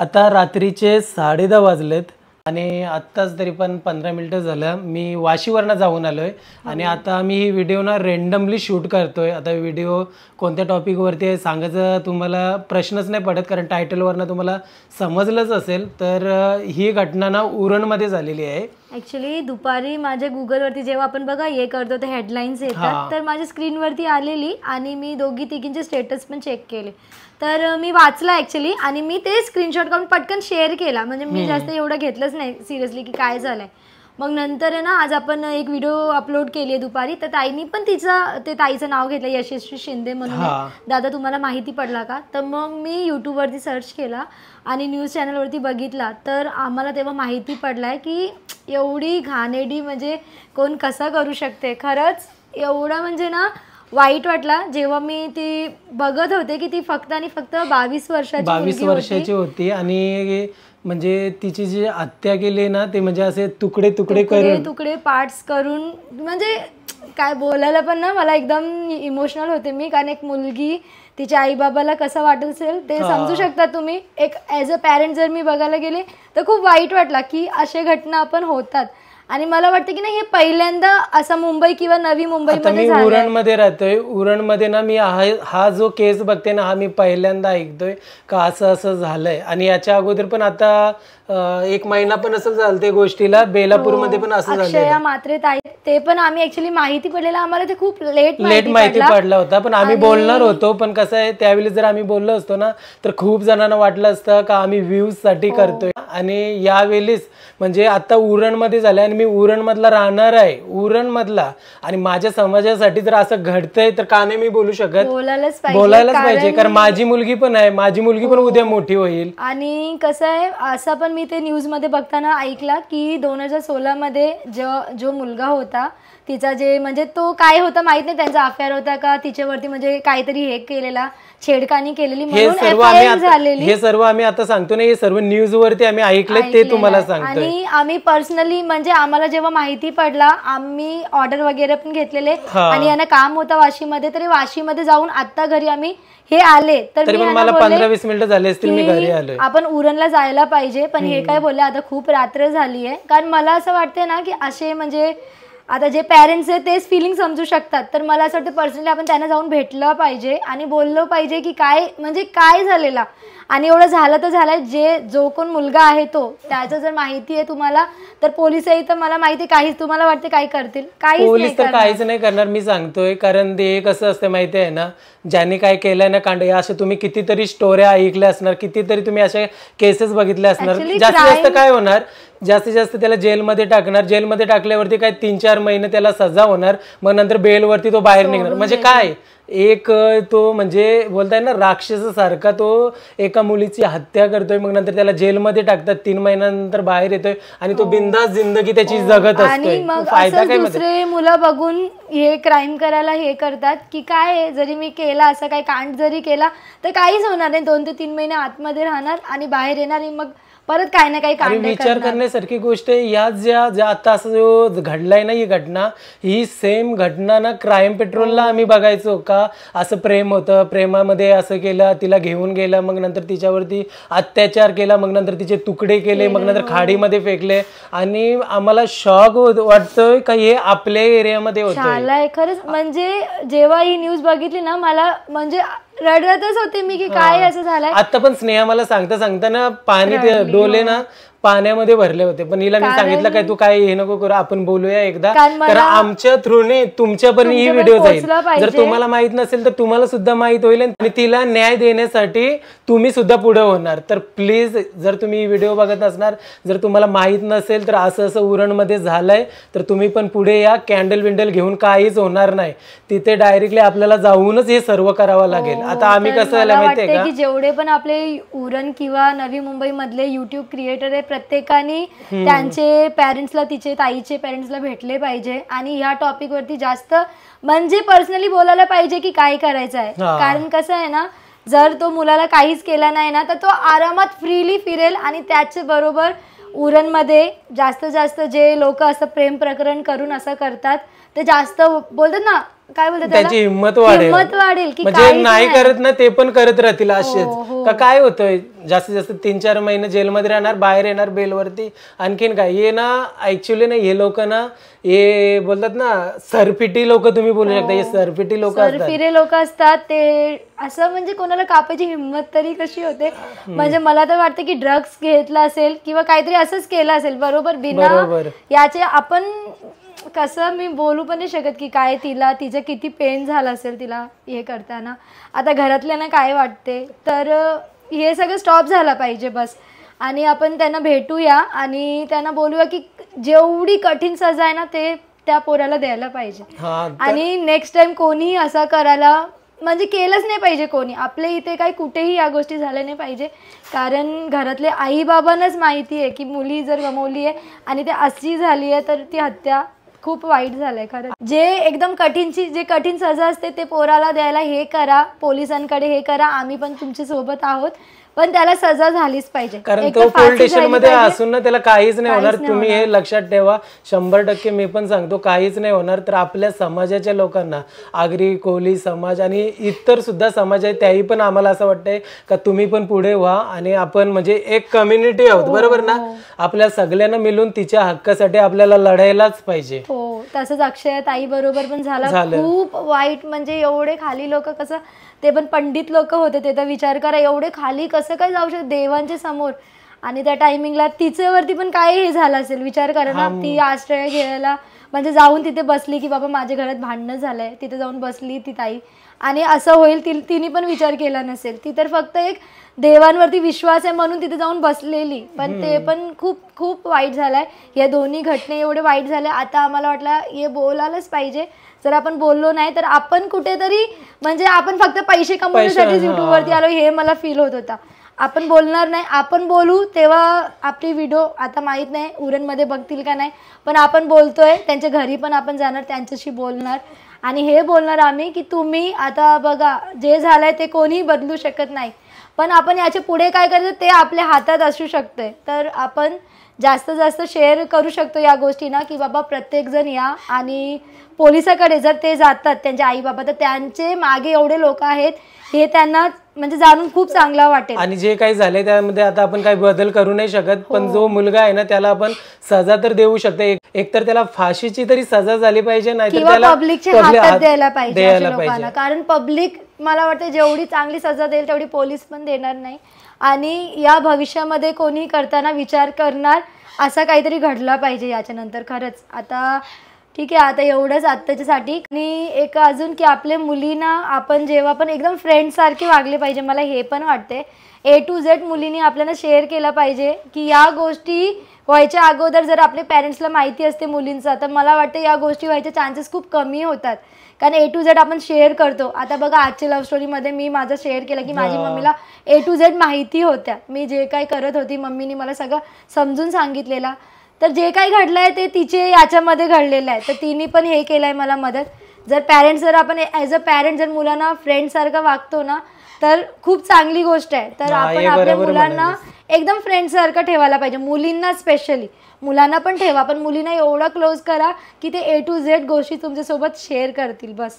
आता रात्रीचे 10:30 वाजलेत आणि आत्ताच तरी पण 15 मिनिटं झालं मी वाशीवरनं जाऊन आलोय आणि आता आम्ही ही व्हिडिओ ना रेंडमली शूट करतोय। आता व्हिडिओ कोणत्या टॉपिकवरती आहे सांगायचं तुम्हाला प्रश्नच नाही पडत, कारण टायटलवरनं तुम्हाला समजलंच असेल। तर ही घटना ना उरणमध्ये झालेली आहे। ॲक्च्युली दुपारी माझ्या गुगलवरती जेव्हा आपण बघा हे करतो ते हेडलाईन्स येतात, तर माझ्या स्क्रीनवरती आलेली आणि मी दोघी तिघींचे स्टेटस पण चेक केले, तर मी वाचला ॲक्च्युली आणि मी ते स्क्रीनशॉट काढून पटकन शेअर केला। म्हणजे मी जास्त एवढं घेतलंच नाही सिरियसली की काय झालंय। मग नंतर आहे ना आज आपण एक व्हिडिओ अपलोड केली आहे दुपारी, तर ताईनी पण ताईचं नाव घेतलं यशस्वी शिंदे म्हणून। दादा तुम्हाला माहिती पडला का? तर मग मी यूट्यूबवरती सर्च केला आणि न्यूज चॅनलवरती बघितला, तर आम्हाला तेव्हा माहिती पडलाय की एवढी घाणेरडी म्हणजे कोण कसा करू शकते। खरंच एवढं म्हणजे ना वाईट वाटला जेव्हा मी ती बघत होते की ती फक्त आणि फक्त 22 वर्षाची होती आणि म्हणजे तिची जी हत्या केली ना ते म्हणजे असे तुकडे तुकडे पार्ट्स करून, म्हणजे काय बोलायला पण ना मला एकदम इमोशनल होते मी, कारण एक मुलगी तिच्या आई बाबाला कसं वाटत असेल ते समजू शकता तुम्ही। एक ॲज अ पॅरेंट जर मी बघायला गेले तर खूप वाईट वाटला की अशा घटना आपण होतात आणि मला वाटतं की ना हे पहिल्यांदा असं मुंबई किंवा नवी मुंबईमध्ये झालं। उरणमध्ये राहतोय, उरणमध्ये ना मी हा जो केस बघते ना हा मी पहिल्यांदा ऐकतोय का असं झालंय। आणि याच्या अगोदर पण आता 1 महिना पण असं झालं ते गोष्टीला, बेलापूरमध्ये पण असं झालं। अक्षया म्हात्रे ताई ते पण आम्ही ऍक्च्युली माहिती पडलेलं आम्हाला ते खूप लेट माहिती पडला होता, पण आम्ही बोलणार होतो। पण कसं आहे त्यावेळी जर आम्ही बोललो असतो ना तर खूप जणांना वाटलं असतं का आम्ही व्ह्यूज साठी करतोय। आणि यावेळीच म्हणजे आता उरणमध्ये झालंय आणि मी उरणमधला राहणार आहे, उरणमधला, आणि माझ्या समाजासाठी जर असं घडतंय तर का नाही मी बोलू शकत? बोलायलाच पाहिजे, कारण माझी मुलगी पण आहे, माझी मुलगी पण उद्या मोठी होईल। आणि कसं आहे असं पण मी ते न्यूज मध्ये बघताना ऐकला की 2016 मध्ये जो मुलगा होता तिचा जे म्हणजे तो काय होता माहित नाही, त्यांचा अफेअर होता का तिच्यावरती म्हणजे काहीतरी हे केलेला छेडखानी केलेली म्हणून एफआयआर झालेली। हे सर्व आम्ही आता सांगतो ना, हे सर्व न्यूज वरती आम्ही ऐकले ते तुम्हाला सांगतोय। आणि आम्ही पर्सनली म्हणजे आम्हाला जेव्हा माहिती पडला आम्ही ऑर्डर वगैरे पण घेतलेले आणि यांना काम होतं वाशीमध्ये, तरी वाशीमध्ये जाऊन आता घरी आम्ही हे आले तर मला 15-20 मिनिटं झाले असतील मी घरी आलोय। आपण उरणला जायला पाहिजे, पण हे काय बोलले आता खूप रात्र झाली आहे। कारण मला असं वाटतंय ना की असे म्हणजे आता जे पेरेंट्स आहेत तेच फिलिंग समजू शकतात, तर मला असं वाटतं पर्सनली आपण त्यांना जाऊन भेटलं पाहिजे आणि बोललं पाहिजे की काय म्हणजे काय झालेला। आणि एवढं झालं तर झालंय, जो कोण मुलगा आहे तो त्याचं जर माहिती आहे तुम्हाला तर पोलिसही तर मला माहिती काहीच तुम्हाला वाटते काय करतील? पोलीस तर काहीच नाही करणार मी सांगतोय, कारण ते कसं असतं माहिती आहे ना, ज्यांनी काय केलंय ना कांड, असे तुम्ही कितीतरी स्टोऱ्या ऐकल्या असणार, कितीतरी तुम्ही अशा केसेस बघितल्या असणार। जास्तीत जास्त काय होणार, जास्तीत जास्त त्याला जेलमध्ये टाकणार, जेलमध्ये टाकल्यावरती काय 3-4 महिने त्याला सजा होणार, मग नंतर बेलवरती तो बाहेर निघणार। म्हणजे काय एक तो म्हणजे बोलताय ना राक्षसासारखा तो एका मुलीची हत्या करतोय, मग नंतर त्याला जेलमध्ये टाकतात, 3 महिन्यानंतर बाहेर येतोय आणि तो बिंदास जिंदगी त्याची जगत असतोय। फायदा काय? दुसरे मुलं बघून हे क्राईम करायला हे करतात की काय जरी मी केला असं काही कांड जरी केला तर काहीच होणार नाही, 2 ते 3 महिने आतमध्ये राहणार आणि बाहेर येणार मग परत काही ना काही कांड। विचार करण्यासारखी गोष्ट आहे या ज्या आता असं जो घडलाय ना ही घटना, ही सेम घटना ना क्राईम पेट्रोलला आम्ही बघायचो का असं प्रेम होतं, प्रेमामध्ये असं केलं, तिला घेऊन गेला, मग नंतर तिच्यावरती अत्याचार केला, मग नंतर तिचे तुकडे केले, मग नंतर खाडीमध्ये फेकले आणि आम्हाला शॉक वाटतोय का हे आपल्या एरियामध्ये होतंय। खरंच म्हणजे जेव्हा ही न्यूज बघितली ना मला म्हणजे रडतच होते मी की काय असं झालंय। आता पण स्नेहा मला सांगता ना पाणी डोले ना पाण्यामध्ये भरले होते, पण हिला मी सांगितलं काय तू काय हे नको करू, आपण बोलूया एकदा, कारण आमच्या थ्रूने तुमच्यापर्यंत ही व्हिडिओ जाईल। जर तुम्हाला माहित नसेल तर तुम्हाला सुद्धा माहित होईल आणि तिला न्याय देण्यासाठी तुम्ही सुद्धा पुढे होणार। तर प्लीज जर तुम्ही ही व्हिडिओ बघत असणार, जर तुम्हाला माहित नसेल तर असं उरणमध्ये झालंय तर तुम्ही पण पुढे या, कॅन्डल विंडल घेऊन काहीच होणार नाही, तिथे डायरेक्टली आपल्याला जाऊनच हे सर्व करावं लागेल। आता आम्ही कसं झालं माहितीये का, जेवढे पण आपले उरण किंवा नवी मुंबई मधले युट्यूब क्रिएटर आहे प्रत्येकाने त्यांचे पेरेंट्सला, तिचे ताईचे पेरेंट्सला भेटले पाहिजे आणि ह्या टॉपिक वरती जास्त म्हणजे पर्सनली बोलायला पाहिजे की काय करायचं आहे। कारण कसं आहे ना, जर तो मुलाला काहीच केला नाही ना तर तो आरामात फ्रीली फिरेल आणि त्याच्या बरोबर उरणमध्ये जास्त जे लोक असं प्रेम प्रकरण करून असं करतात ते जास्त बोलतात ना काय बोलतात त्यांची हिंमत वाढेल की म्हणजे नाही करत ना ते पण करत राहतील असेच. का काय होतंय जास्तीत जास्त 3-4 महिने जेलमध्ये राहणार, बाहेर येणार बेलवरती. आणखीन काय हे ना ऍक्च्युली ना हे लोक ना हे बोलतात ना सरपिटी लोक, तुम्ही बोलू शकता हे सरपिटी लोक असतात, सरफिरे लोक असतात ते. असं म्हणजे कोणाला कापायची हिंमत तरी कशी होते. म्हणजे मला तर वाटतं की ड्रग्स घेतला असेल किंवा काहीतरी असंच केलं असेल बरोबर बिना याचे. आपण कसं मी बोलू पण नाही शकत की काय तिला तिचं किती पेन झालं असेल तिला हे करताना. आता घरातल्यांना काय वाटते तर हे सगळं स्टॉप झालं पाहिजे बस. आणि आपण त्यांना भेटूया आणि त्यांना बोलूया की जेवढी कठीण सजा आहे ना ते त्या पोराला द्यायला पाहिजे. आणि नेक्स्ट टाइम कोणी असा करायला म्हणजे केलंच नाही पाहिजे कोणी. आपल्या इथे काही कुठेही या गोष्टी झाल्या नाही पाहिजे. कारण घरातले आई बाबांनाच माहिती आहे की मुली जर गमावली आहे आणि ते अशी झाली आहे तर ती हत्या खूप वाईट झालंय खरं. जे एकदम जे कठीण सजा असते ते पोराला द्यायला हे करा, पोलिसांकडे हे करा, आम्ही पण तुमच्या सोबत आहोत, पण त्याला सजा झालीच पाहिजे. कारण तो पोलीस स्टेशन मध्ये असून ना त्याला काहीच नाही होणार. तुम्ही हे लक्षात ठेवा 100%. मी पण सांगतो काहीच नाही होणार. तर आपल्या समाजाच्या लोकांना, आगरी कोळी समाज आणि इतर सुद्धा समाज आहे, त्याही पण आम्हाला असं वाटतंय का तुम्ही पण पुढे व्हा आणि आपण म्हणजे एक कम्युनिटी आहोत बरोबर ना. आपल्या सगळ्यांना मिळून तिच्या हक्कासाठी आपल्याला लढायलाच पाहिजे. हो तसंच अक्षय ताई बरोबर पण झालं. खूप वाईट म्हणजे एवढे खाली लोक कसं, ते पण पंडित लोक होते ते तर विचार करा एवढे खाली कसं काय जाऊ शकत देवांच्या समोर. आणि त्या टायमिंगला तिच्यावरती पण काय हे झालं असेल विचार करा ना. ती आश्रय घ्यायला म्हणजे जाऊन तिथे बसली की बाबा माझ्या घरात भांडणं झालंय, तिथे जाऊन बसली ती ताई आणि असं होईल तिने पण विचार केला नसेल. ती तर फक्त एक देवांवरती विश्वास आहे म्हणून तिथे जाऊन बसलेली. पण ते पण खूप खूप वाईट झालंय. या दोन्ही घटना एवढे वाईट झाल्या. आता आम्हाला वाटलं हे बोलायलाच पाहिजे. जर आपण बोललो नाही तर आपण कुठेतरी म्हणजे आपण फक्त पैसे कमवण्यासाठी युट्यूबवरती आलो हे मला फील होत होता. आपण बोलणार नाही, आपण बोलू तेव्हा आपली व्हिडिओ आता माहित नाही उरणमध्ये बघतील का नाही, पण आपण बोलतोय. त्यांच्या घरी पण आपण जाणार, त्यांच्याशी बोलणार आणि हे बोलणार आम्ही की तुम्ही आता बघा जे झालंय ते कोणीही बदलू शकत नाही, पण आपण याच्या पुढे काय करायचं ते आपल्या हातात असू शकतंय. तर आपण जास्त जास्त शेअर करू शकतो या गोष्टींना की बाबा प्रत्येकजण या. आणि पोलिसाकडे जर ते जातात त्यांचे आई बाबा तर त्यांचे मागे एवढे लोक आहेत हे त्यांना म्हणजे जाणून खूप चांगला वाटेल. आणि जे काही झाले त्यामध्ये आता आपण काही बदल करू नाही शकत, पण जो मुलगा आहे ना त्याला आपण सजा तर देऊ शकतो. एक तर त्याला फाशीची तरी सजा झाली पाहिजे, नाही त्याला पब्लिकच्या हातात द्यायला पाहिजे लोकांना. कारण पब्लिक मला वाटतं जेवढी चांगली सजा देईल तेवढी पोलीस पण देणार नाही. आणि या भविष्यामध्ये कोणी करताना विचार करणार असा काहीतरी घडला पाहिजे याच्यानंतर खरंच. आता ठीक आहे आता एवढंच आत्ताच्यासाठी. आणि एक अजून की आपल्या मुलींना आपण जेव्हा पण एकदम फ्रेंडसारखे वागले पाहिजे. मला हे पण वाटते A to Z मुलींनी आपल्याला शेअर केलं पाहिजे की या गोष्टी व्हायच्या अगोदर जर आपल्या पॅरेंट्सला माहिती असते मुलींचा तर मला वाटतं या गोष्टी व्हायचे चान्सेस खूप कमी होतात. कारण A to Z आपण शेअर करतो. आता बघा आजच्या लव्ह स्टोरीमध्ये मी माझं शेअर केलं की माझी मम्मीला A to Z माहिती होत्या. मी जे काही करत होती मम्मीने मला सगळं समजून सांगितलेलं. तर जे काही घडलं आहे ते तिचे याच्यामध्ये घडलेलं आहे. तर तिने पण हे केलं आहे मला मदत. जर पॅरेंट्स जर आपण ॲज अ पॅरेंट जर मुलांना फ्रेंडसारखं वागतो ना तर खूप चांगली गोष्ट आहे. तर आपण आपल्या मुलांना एकदम फ्रेंडसारखं ठेवायला पाहिजे. मुलींना स्पेशली, मुलांना पण ठेवा पण मुलींना एवढा क्लोज करा की ते A to Z गोष्टी तुमच्यासोबत शेअर करतील बस.